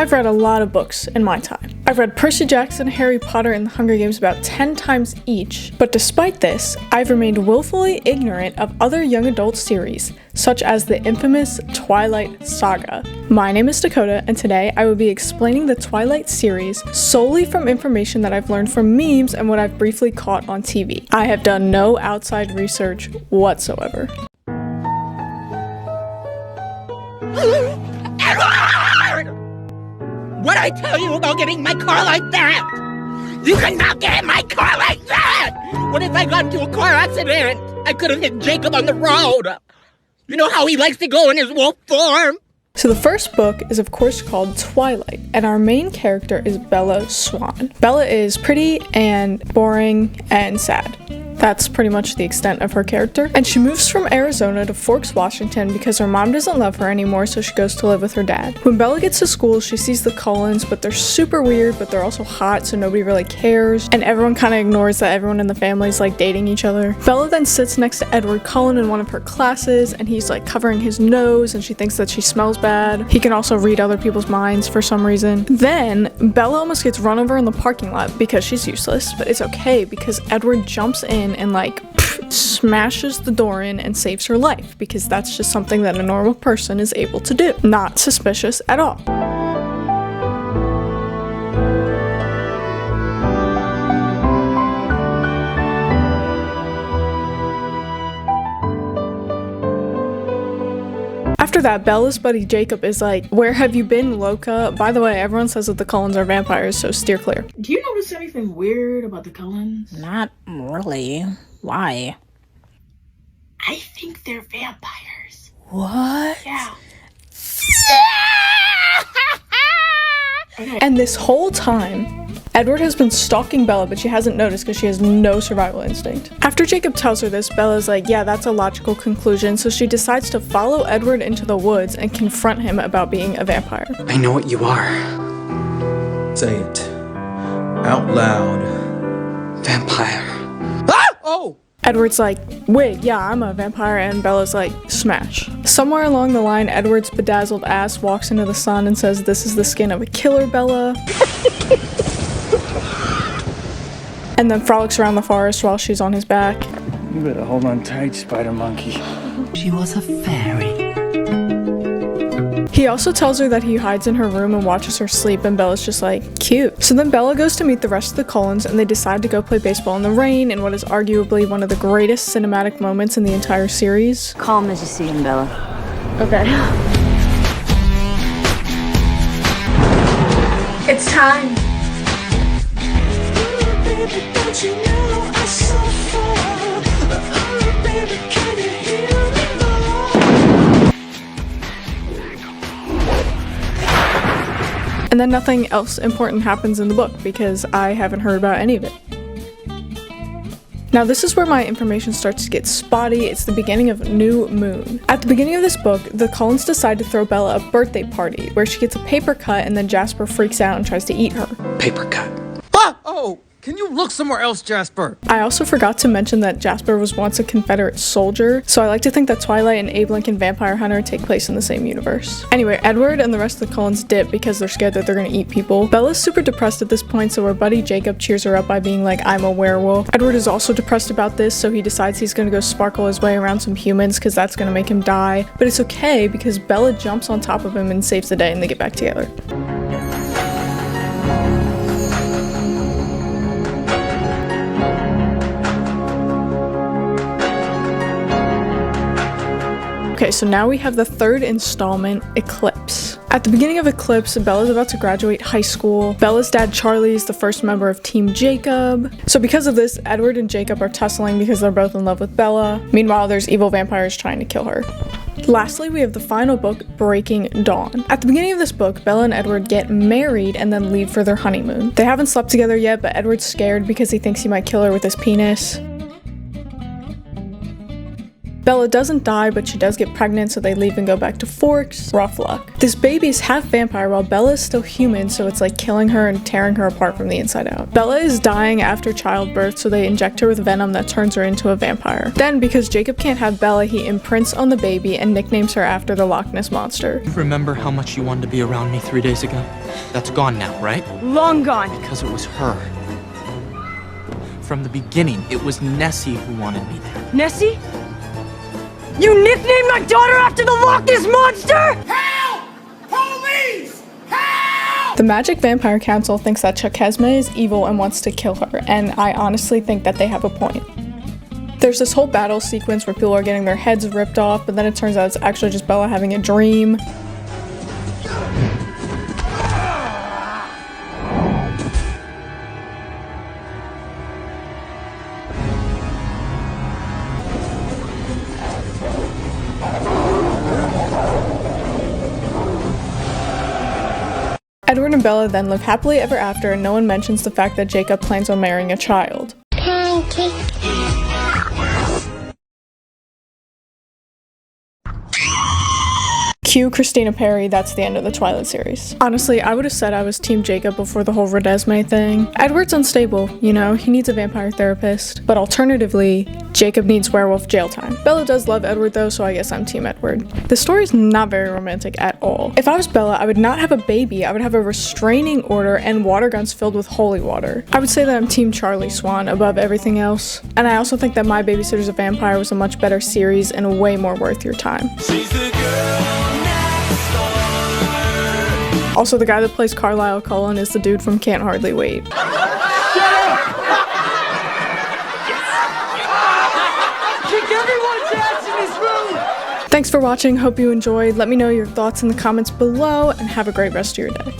I've read a lot of books in my time. I've read Percy Jackson, Harry Potter, and the Hunger Games about 10 times each, but despite this, I've remained willfully ignorant of other young adult series, such as the infamous Twilight saga. My name is Dakota, and today I will be explaining the Twilight series solely from information that I've learned from memes and what I've briefly caught on TV. I have done no outside research whatsoever. What'd I tell you about getting my car like that? You cannot get my car like that! What if I got into a car accident? I could have hit Jacob on the road. You know how he likes to go in his wolf form? So the first book is of course called Twilight, and our main character is Bella Swan. Bella is pretty and boring and sad. That's pretty much the extent of her character. And she moves from Arizona to Forks, Washington because her mom doesn't love her anymore, so she goes to live with her dad. When Bella gets to school, she sees the Cullens, but they're super weird, but they're also hot, so nobody really cares. And everyone kind of ignores that everyone in the family is like dating each other. Bella then sits next to Edward Cullen in one of her classes, and he's like covering his nose, and she thinks that she smells bad. He can also read other people's minds for some reason. Then Bella almost gets run over in the parking lot because she's useless, but it's okay because Edward jumps in and smashes the door in and saves her life, because that's just something that a normal person is able to do. Not suspicious at all. After that, Bella's buddy Jacob is like, "Where have you been, Loca? By the way, everyone says that the Cullens are vampires, so steer clear." Do you notice anything weird about the Cullens? Not really. Why? I think they're vampires. What? Yeah. Okay. And this whole time, Edward has been stalking Bella, but she hasn't noticed because she has no survival instinct. After Jacob tells her this, Bella's like, yeah, that's a logical conclusion, so she decides to follow Edward into the woods and confront him about being a vampire. I know what you are. Say it. Out loud. Vampire. Ah! Oh! Edward's like, wait, yeah, I'm a vampire, and Bella's like, smash. Somewhere along the line, Edward's bedazzled ass walks into the sun and says, this is the skin of a killer, Bella. And then frolics around the forest while she's on his back. You better hold on tight, spider monkey. She was a fairy. He also tells her that he hides in her room and watches her sleep, and Bella's just like, cute. So then Bella goes to meet the rest of the Cullens, and they decide to go play baseball in the rain in what is arguably one of the greatest cinematic moments in the entire series. Calm as you see him, Bella. Okay. It's time. And then nothing else important happens in the book because I haven't heard about any of it. Now this is where my information starts to get spotty. It's the beginning of New Moon. At the beginning of this book, the Cullens decide to throw Bella a birthday party where she gets a paper cut, and then Jasper freaks out and tries to eat her. Paper cut. Ah! Oh! Can you look somewhere else, Jasper? I also forgot to mention that Jasper was once a Confederate soldier, so I like to think that Twilight and Abe Lincoln Vampire Hunter take place in the same universe. Anyway, Edward and the rest of the Cullens dip because they're scared that they're gonna eat people. Bella's super depressed at this point, so her buddy Jacob cheers her up by being like, I'm a werewolf. Edward is also depressed about this, so he decides he's gonna go sparkle his way around some humans because that's gonna make him die. But it's okay because Bella jumps on top of him and saves the day, and they get back together. Okay, so now we have the third installment, Eclipse. At the beginning of Eclipse, Bella's about to graduate high school. Bella's dad, Charlie, is the first member of Team Jacob. So because of this, Edward and Jacob are tussling because they're both in love with Bella. Meanwhile, there's evil vampires trying to kill her. Lastly, we have the final book, Breaking Dawn. At the beginning of this book, Bella and Edward get married and then leave for their honeymoon. They haven't slept together yet, but Edward's scared because he thinks he might kill her with his penis. Bella doesn't die, but she does get pregnant, so they leave and go back to Forks. Rough luck. This baby is half vampire while Bella is still human, so it's like killing her and tearing her apart from the inside out. Bella is dying after childbirth, so they inject her with venom that turns her into a vampire. Then, because Jacob can't have Bella, he imprints on the baby and nicknames her after the Loch Ness Monster. You remember how much you wanted to be around me 3 days ago? That's gone now, right? Long gone. Because it was her. From the beginning, it was Nessie who wanted me there. Nessie? You nicknamed my daughter after the Loch Ness Monster? Help! Police! Help! The Magic Vampire Council thinks that Chakesme is evil and wants to kill her, and I honestly think that they have a point. There's this whole battle sequence where people are getting their heads ripped off, but then it turns out it's actually just Bella having a dream. Edward and Bella then live happily ever after, and no one mentions the fact that Jacob plans on marrying a child. Cue Christina Perri, that's the end of the Twilight series. Honestly, I would have said I was Team Jacob before the whole Renesmee thing. Edward's unstable, you know, he needs a vampire therapist. But alternatively, Jacob needs werewolf jail time. Bella does love Edward though, so I guess I'm Team Edward. The story's not very romantic at all. If I was Bella, I would not have a baby, I would have a restraining order and water guns filled with holy water. I would say that I'm Team Charlie Swan above everything else. And I also think that My Babysitter's a Vampire was a much better series and way more worth your time. Also, the guy that plays Carlisle Cullen is the dude from Can't Hardly Wait. Thanks for watching, hope you enjoyed. Let me know your thoughts in the comments below, and have a great rest of your day.